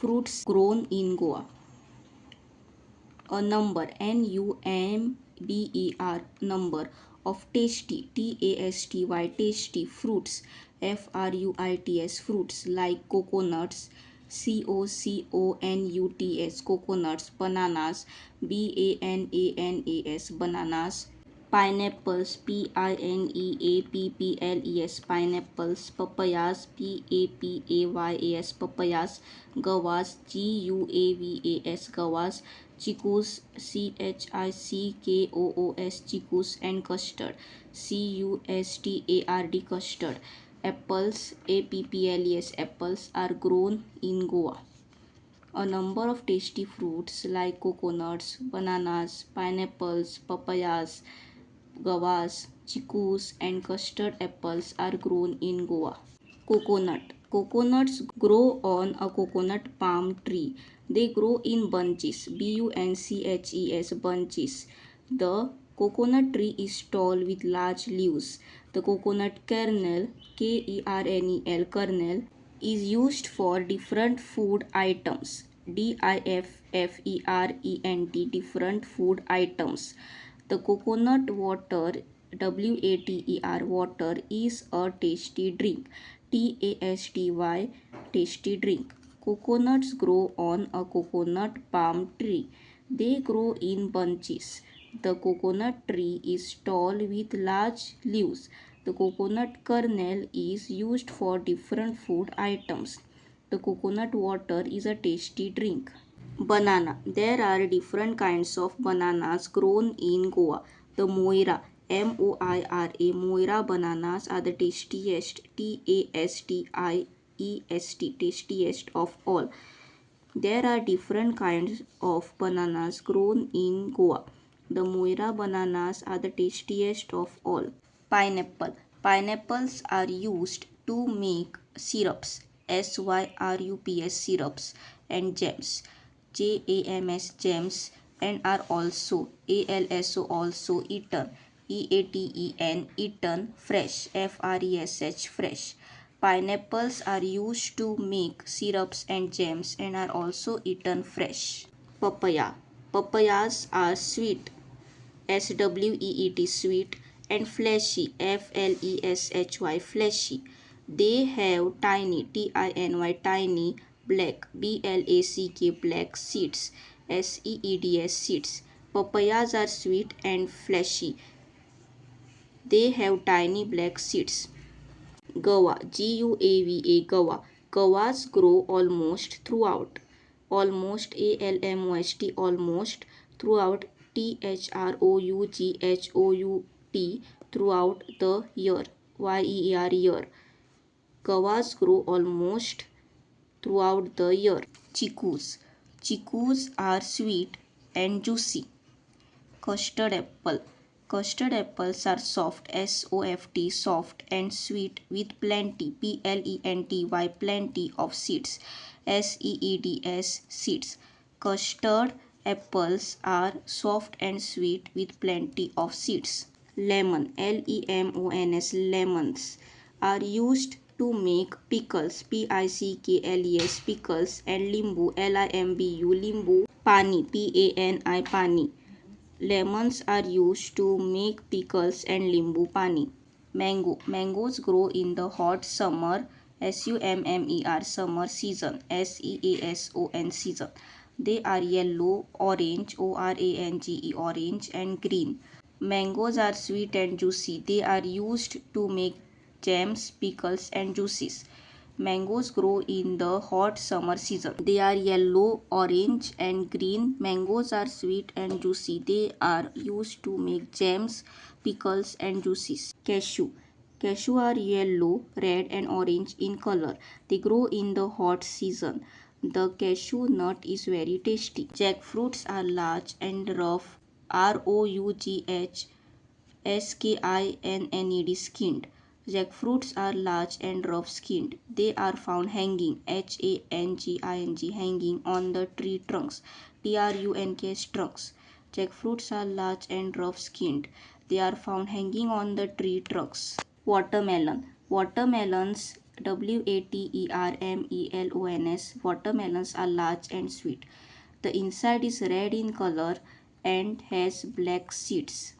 fruits grown in Goa. A number NUMBER number of tasty fruits fruits like coconuts coconuts, bananas bananas, pineapples pineapples, papayas papayas, guavas guavas, chicus chicus, and custard custard. Apples are grown in Goa. A number of tasty fruits like coconuts, bananas, pineapples, papayas, guavas, chicus, and custard apples are grown in Goa. Coconut. Coconuts grow on a coconut palm tree. They grow in bunches. bunches, bunches. The coconut tree is tall with large leaves. The coconut kernel is used for different food items. Different food items. The coconut water water is a tasty drink. Tasty drink. Coconuts grow on a coconut palm tree. They grow in bunches. The coconut tree is tall with large leaves. The coconut kernel is used for different food items. The coconut water is a tasty drink. Banana. There are different kinds of bananas grown in Goa. The Moira, Moira bananas are the tastiest, tastiest of all. There are different kinds of bananas grown in Goa. The Moira bananas are the tastiest of all. Pineapple. Pineapples are used to make syrups, syrups, and jams, jams, and are also eaten, eaten fresh, fresh. Pineapples are used to make syrups and jams and are also eaten fresh. Papaya. Papayas are sweet, sweet, and fleshy, fleshy. They have tiny black black seeds, seeds. Papayas are sweet and fleshy. They have tiny black seeds. Guava, guava. Guavas grow almost throughout. Almost throughout. Throughout the year. Year. Guavas grow almost throughout the year. Chicus. Chicus are sweet and juicy. Custard apple. Custard apples are soft and sweet with plenty, plenty of seeds, seeds. Custard apples are soft and sweet with plenty of seeds. Lemon, lemons are used to make pickles, pickles, and limbu, limbu, pani, pani. Lemons are used to make pickles and limbu pani. Mango. Mangoes grow in the hot summer, summer season, season. They are yellow, orange, orange, and green. Mangoes are sweet and juicy. They are used to make jams, pickles, and juices. Mangoes grow in the hot summer season. They are yellow, orange, and green. Mangoes are sweet and juicy. They are used to make jams, pickles, and juices. Cashew. Cashew are yellow, red, and orange in color. They grow in the hot season. The cashew nut is very tasty. Jackfruits are large and rough, skinned. Jackfruits are large and rough skinned. They are found hanging, hanging on the tree trunks, trunks. Jackfruits are large and rough skinned. They are found hanging on the tree trunks. Watermelon. Watermelons watermelons. Watermelons are large and sweet. The inside is red in color and has black seeds.